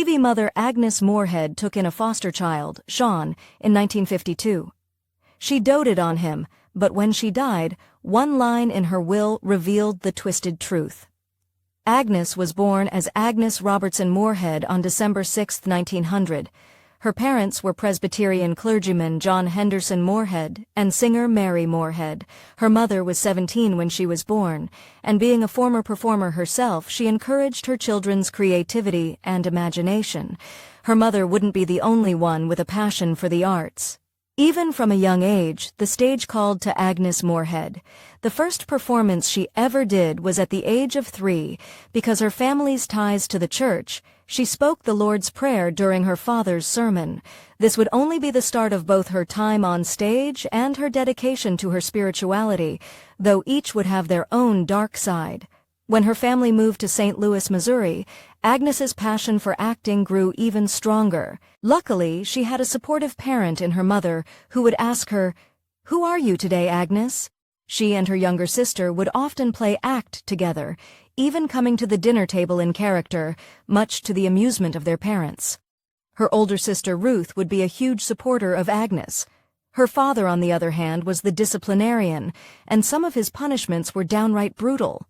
TV mother Agnes Moorhead took in a foster child, Sean, in 1952. She doted on him, but when she died, one line in her will revealed the twisted truth. Agnes was born as Agnes Robertson Moorhead on December 6, 1900. Her parents were Presbyterian clergyman John Henderson Moorhead and singer Mary Moorhead. Her mother was 17 when she was born, and being a former performer herself, she encouraged her children's creativity and imagination. Her mother wouldn't be the only one with a passion for the arts. Even from a young age, the stage called to Agnes Moorhead. The first performance she ever did was at the age of 3. Because her family's ties to the church, she spoke the Lord's Prayer during her father's sermon. This would only be the start of both her time on stage and her dedication to her spirituality, though each would have their own dark side. When her family moved to St. Louis, Missouri, Agnes's passion for acting grew even stronger. Luckily, she had a supportive parent in her mother who would ask her, "Who are you today, Agnes?" She and her younger sister would often play act together, even coming to the dinner table in character, much to the amusement of their parents. Her older sister Ruth would be a huge supporter of Agnes. Her father, on the other hand, was the disciplinarian, and some of his punishments were downright brutal.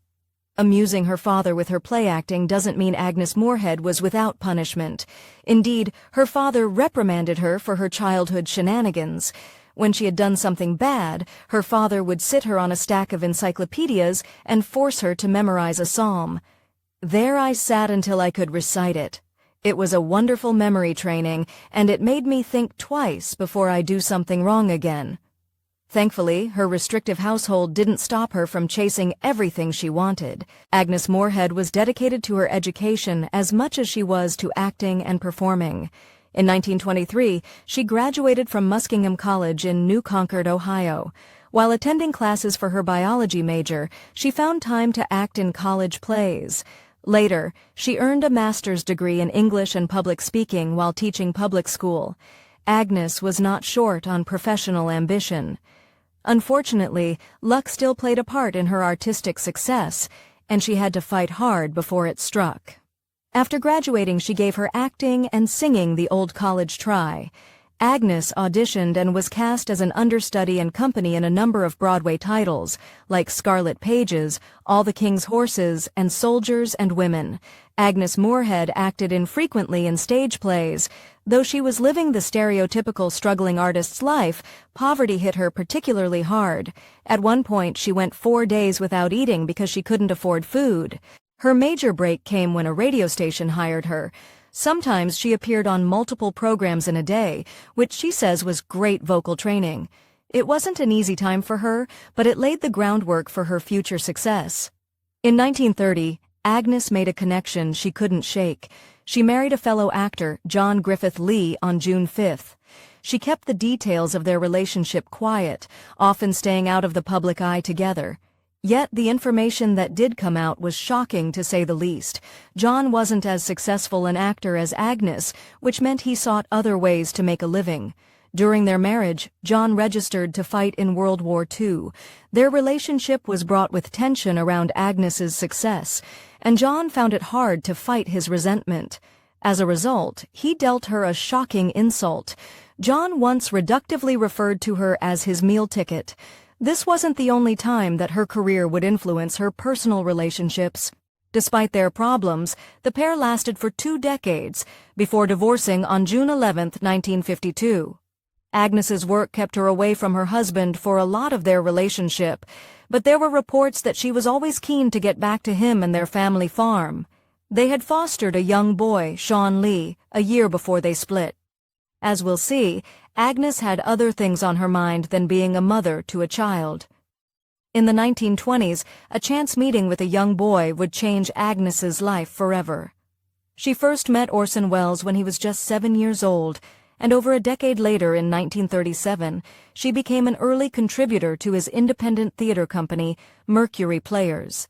Amusing her father with her play acting doesn't mean Agnes Moorhead was without punishment. Indeed, her father reprimanded her for her childhood shenanigans. When she had done something bad, her father would sit her on a stack of encyclopedias and force her to memorize a psalm. There I sat until I could recite it. It was a wonderful memory training, and it made me think twice before I do something wrong again. Thankfully, her restrictive household didn't stop her from chasing everything she wanted. Agnes Moorhead was dedicated to her education as much as she was to acting and performing. In 1923, she graduated from Muskingum College in New Concord, Ohio. While attending classes for her biology major, she found time to act in college plays. Later, she earned a master's degree in English and public speaking while teaching public school. Agnes was not short on professional ambition. Unfortunately, luck still played a part in her artistic success, and she had to fight hard before it struck. After graduating, she gave her acting and singing the old college try. Agnes auditioned and was cast as an understudy and company in a number of Broadway titles, like Scarlet Pages, All the King's Horses, and Soldiers and Women. Agnes Moorhead acted infrequently in stage plays. Though she was living the stereotypical struggling artist's life, poverty hit her particularly hard. At one point, she went 4 days without eating because she couldn't afford food. Her major break came when a radio station hired her. Sometimes she appeared on multiple programs in a day, which she says was great vocal training. It wasn't an easy time for her, but it laid the groundwork for her future success. In 1930, Agnes made a connection she couldn't shake. She married a fellow actor, John Griffith Lee, on June 5th. She kept the details of their relationship quiet, often staying out of the public eye together. Yet the information that did come out was shocking, to say the least. John wasn't as successful an actor as Agnes, which meant he sought other ways to make a living. During their marriage, John registered to fight in World War II. Their relationship was brought with tension around Agnes's success, and John found it hard to fight his resentment. As a result, he dealt her a shocking insult. John once reductively referred to her as his meal ticket. This wasn't the only time that her career would influence her personal relationships. Despite their problems, the pair lasted for 2 decades, before divorcing on June 11, 1952. Agnes's work kept her away from her husband for a lot of their relationship, but there were reports that she was always keen to get back to him and their family farm. They had fostered a young boy, Sean Lee, a year before they split. As we'll see, Agnes had other things on her mind than being a mother to a child. In the 1920s, a chance meeting with a young boy would change Agnes's life forever. She first met Orson Welles when he was just 7 years old, and over a decade later, in 1937, she became an early contributor to his independent theater company, Mercury Players.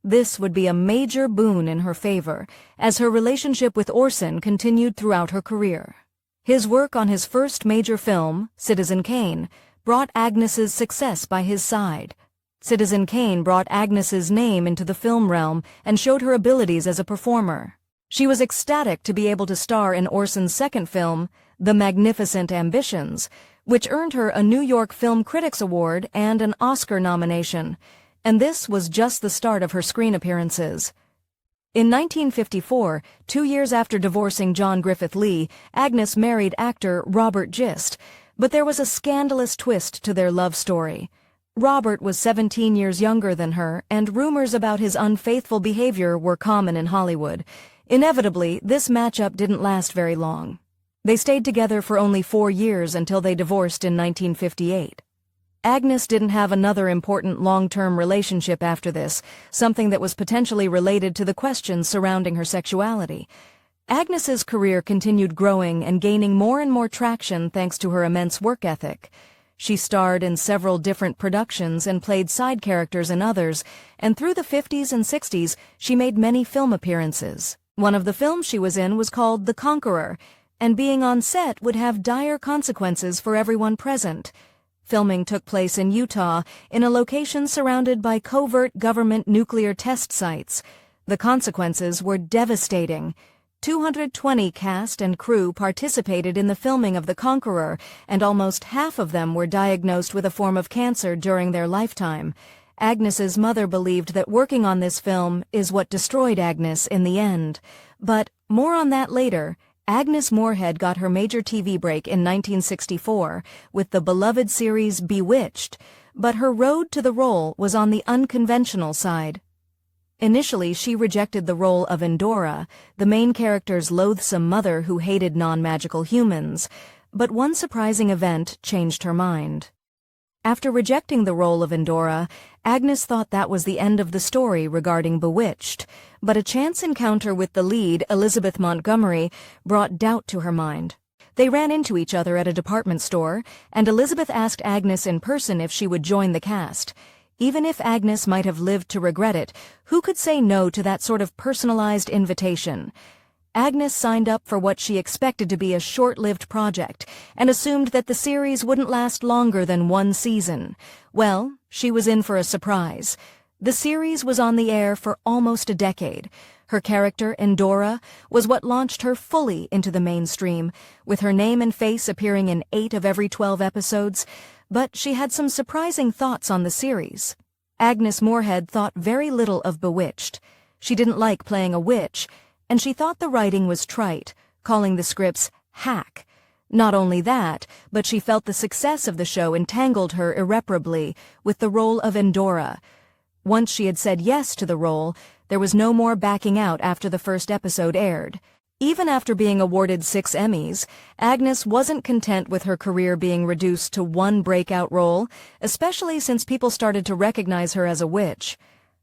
This would be a major boon in her favor, as her relationship with Orson continued throughout her career. His work on his first major film, Citizen Kane, brought Agnes's success by his side. Citizen Kane brought Agnes's name into the film realm and showed her abilities as a performer. She was ecstatic to be able to star in Orson's second film, The Magnificent Ambitions, which earned her a New York Film Critics Award and an Oscar nomination, and this was just the start of her screen appearances. In 1954, 2 years after divorcing John Griffith Lee, Agnes married actor Robert Gist, but there was a scandalous twist to their love story. Robert was 17 years younger than her, and rumors about his unfaithful behavior were common in Hollywood. Inevitably, this matchup didn't last very long. They stayed together for only 4 years until they divorced in 1958. Agnes didn't have another important long-term relationship after this, something that was potentially related to the questions surrounding her sexuality. Agnes's career continued growing and gaining more and more traction thanks to her immense work ethic. She starred in several different productions and played side characters in others, and through the 50s and 60s, she made many film appearances. One of the films she was in was called The Conqueror, and being on set would have dire consequences for everyone present. Filming took place in Utah, in a location surrounded by covert government nuclear test sites. The consequences were devastating. 220 cast and crew participated in the filming of The Conqueror, and almost half of them were diagnosed with a form of cancer during their lifetime. Agnes's mother believed that working on this film is what destroyed Agnes in the end. But more on that later. Agnes Moorhead got her major TV break in 1964 with the beloved series Bewitched, but her road to the role was on the unconventional side. Initially, she rejected the role of Endora, the main character's loathsome mother who hated non-magical humans, but one surprising event changed her mind. After rejecting the role of Endora, Agnes thought that was the end of the story regarding Bewitched, but a chance encounter with the lead, Elizabeth Montgomery, brought doubt to her mind. They ran into each other at a department store, and Elizabeth asked Agnes in person if she would join the cast. Even if Agnes might have lived to regret it, who could say no to that sort of personalized invitation? Agnes signed up for what she expected to be a short-lived project and assumed that the series wouldn't last longer than 1 season. Well, she was in for a surprise. The series was on the air for almost a decade. Her character, Endora, was what launched her fully into the mainstream, with her name and face appearing in 8 of every 12 episodes, but she had some surprising thoughts on the series. Agnes Moorhead thought very little of Bewitched. She didn't like playing a witch, and she thought the writing was trite, calling the scripts hack. Not only that, but she felt the success of the show entangled her irreparably with the role of Endora. Once she had said yes to the role, there was no more backing out after the first episode aired. Even after being awarded 6 Emmys, Agnes wasn't content with her career being reduced to one breakout role, especially since people started to recognize her as a witch.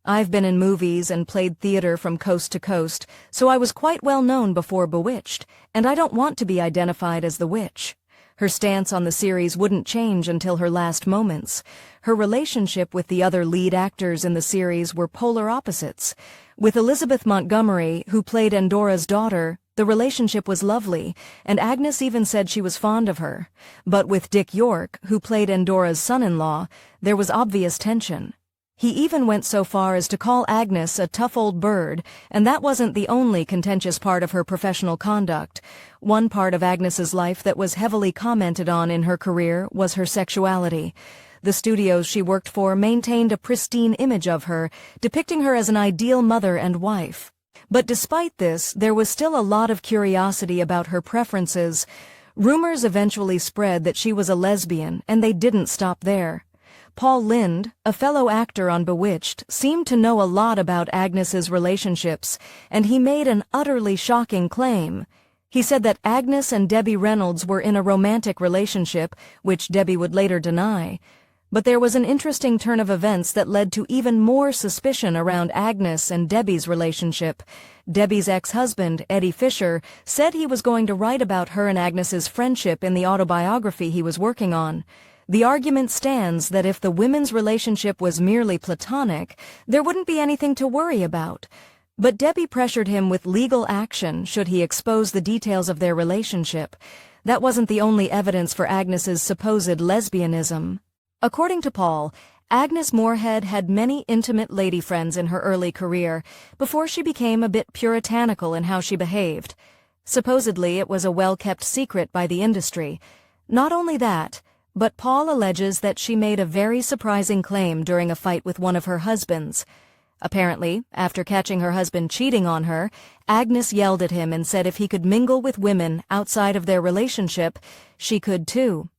I've been in movies and played theater from coast to coast, so I was quite well known before Bewitched, and I don't want to be identified as the witch. Her stance on the series wouldn't change until her last moments. Her relationship with the other lead actors in the series were polar opposites. With Elizabeth Montgomery, who played Endora's daughter, the relationship was lovely, and Agnes even said she was fond of her. But with Dick York, who played Endora's son-in-law, there was obvious tension. He even went so far as to call Agnes a tough old bird, and that wasn't the only contentious part of her professional conduct. One part of Agnes's life that was heavily commented on in her career was her sexuality. The studios she worked for maintained a pristine image of her, depicting her as an ideal mother and wife. But despite this, there was still a lot of curiosity about her preferences. Rumors eventually spread that she was a lesbian, and they didn't stop there. Paul Lynde, a fellow actor on Bewitched, seemed to know a lot about Agnes's relationships, and he made an utterly shocking claim. He said that Agnes and Debbie Reynolds were in a romantic relationship, which Debbie would later deny. But there was an interesting turn of events that led to even more suspicion around Agnes and Debbie's relationship. Debbie's ex-husband, Eddie Fisher, said he was going to write about her and Agnes's friendship in the autobiography he was working on. The argument stands that if the women's relationship was merely platonic, there wouldn't be anything to worry about. But Debbie pressured him with legal action should he expose the details of their relationship. That wasn't the only evidence for Agnes's supposed lesbianism. According to Paul, Agnes Moorhead had many intimate lady friends in her early career, before she became a bit puritanical in how she behaved. Supposedly it was a well-kept secret by the industry. Not only that, but Paul alleges that she made a very surprising claim during a fight with one of her husbands. Apparently, after catching her husband cheating on her, Agnes yelled at him and said if he could mingle with women outside of their relationship, she could too.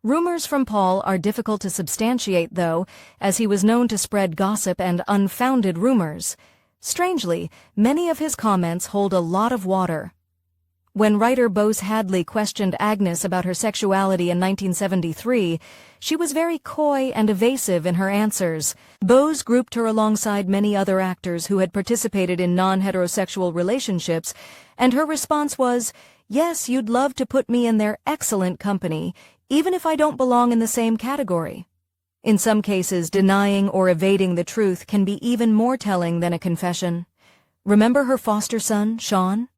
Rumors from Paul are difficult to substantiate, though, as he was known to spread gossip and unfounded rumors. Strangely, many of his comments hold a lot of water. When writer Bose Hadley questioned Agnes about her sexuality in 1973, she was very coy and evasive in her answers. Bose grouped her alongside many other actors who had participated in non-heterosexual relationships, and her response was, "Yes, you'd love to put me in their excellent company, even if I don't belong in the same category." In some cases, denying or evading the truth can be even more telling than a confession. Remember her foster son, Sean?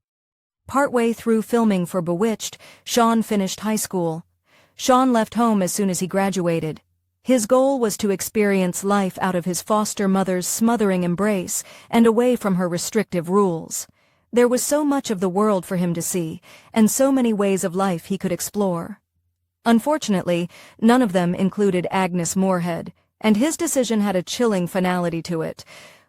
Partway through filming for Bewitched, Sean finished high school. Sean left home as soon as he graduated. His goal was to experience life out of his foster mother's smothering embrace and away from her restrictive rules. There was so much of the world for him to see, and so many ways of life he could explore. Unfortunately, none of them included Agnes Moorhead, and his decision had a chilling finality to it.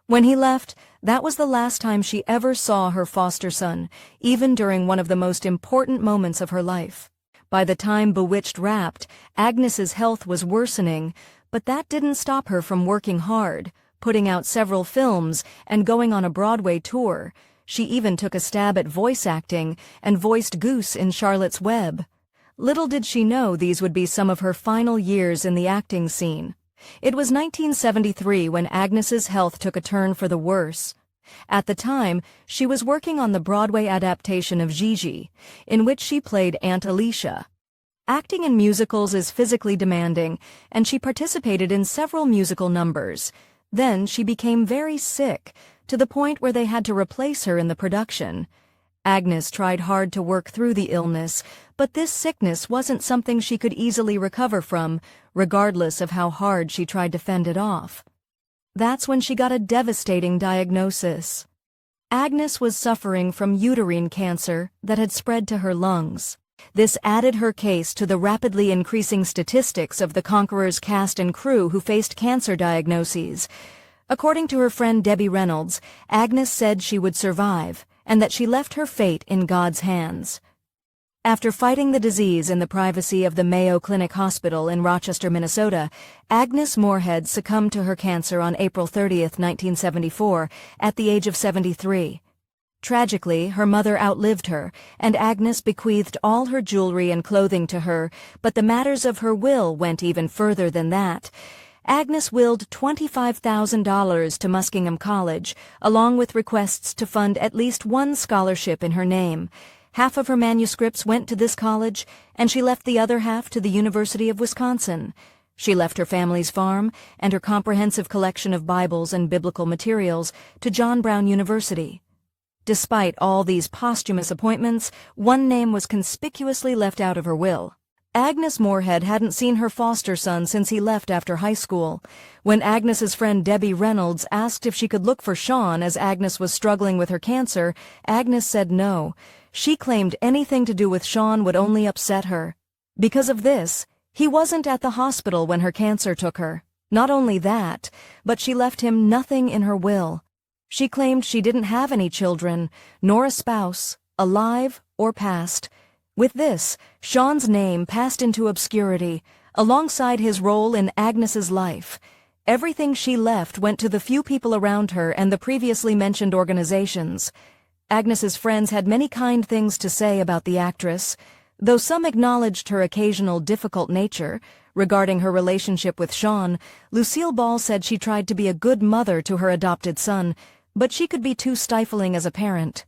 When he left, that was the last time she ever saw her foster son, even during one of the most important moments of her life. By the time Bewitched wrapped, Agnes's health was worsening, but that didn't stop her from working hard, putting out several films, and going on a Broadway tour. She even took a stab at voice acting and voiced Goose in Charlotte's Web. Little did she know these would be some of her final years in the acting scene. It was 1973 when Agnes's health took a turn for the worse. At the time, she was working on the Broadway adaptation of Gigi, in which she played Aunt Alicia. Acting in musicals is physically demanding, and she participated in several musical numbers. Then she became very sick, to the point where they had to replace her in the production. Agnes tried hard to work through the illness, but this sickness wasn't something she could easily recover from, regardless of how hard she tried to fend it off. That's when she got a devastating diagnosis. Agnes was suffering from uterine cancer that had spread to her lungs. This added her case to the rapidly increasing statistics of the Conqueror's cast and crew who faced cancer diagnoses. According to her friend Debbie Reynolds, Agnes said she would survive, and that she left her fate in God's hands. After fighting the disease in the privacy of the Mayo Clinic Hospital in Rochester, Minnesota, Agnes Moorhead succumbed to her cancer on April 30, 1974, at the age of 73. Tragically, her mother outlived her, and Agnes bequeathed all her jewelry and clothing to her, but the matters of her will went even further than that. Agnes willed $25,000 to Muskingum College, along with requests to fund at least one scholarship in her name. Half of her manuscripts went to this college, and she left the other half to the University of Wisconsin. She left her family's farm and her comprehensive collection of Bibles and biblical materials to John Brown University. Despite all these posthumous appointments, one name was conspicuously left out of her will. Agnes Moorhead hadn't seen her foster son since he left after high school. When Agnes's friend Debbie Reynolds asked if she could look for Sean as Agnes was struggling with her cancer, Agnes said no. She claimed anything to do with Sean would only upset her. Because of this, he wasn't at the hospital when her cancer took her. Not only that, but she left him nothing in her will. She claimed she didn't have any children, nor a spouse, alive or past. With this, Sean's name passed into obscurity, alongside his role in Agnes's life. Everything she left went to the few people around her and the previously mentioned organizations. Agnes's friends had many kind things to say about the actress, though some acknowledged her occasional difficult nature. Regarding her relationship with Sean, Lucille Ball said she tried to be a good mother to her adopted son, but she could be too stifling as a parent.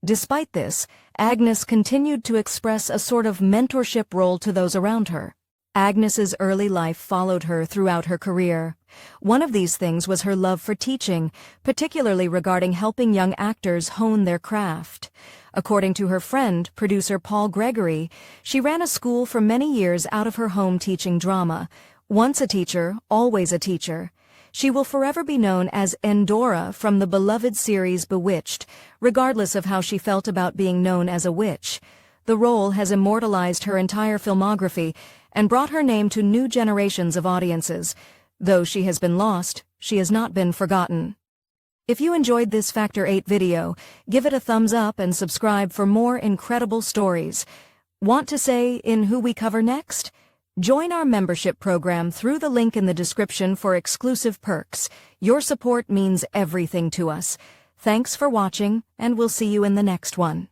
Despite this, Agnes continued to express a sort of mentorship role to those around her. Agnes's early life followed her throughout her career. One of these things was her love for teaching, particularly regarding helping young actors hone their craft. According to her friend, producer Paul Gregory, she ran a school for many years out of her home teaching drama. Once a teacher, always a teacher. She will forever be known as Endora from the beloved series Bewitched, regardless of how she felt about being known as a witch. The role has immortalized her entire filmography and brought her name to new generations of audiences. Though she has been lost, she has not been forgotten. If you enjoyed this Factor 8 video, give it a thumbs up and subscribe for more incredible stories. Want to say in who we cover next? Join our membership program through the link in the description for exclusive perks. Your support means everything to us. Thanks for watching, and we'll see you in the next one.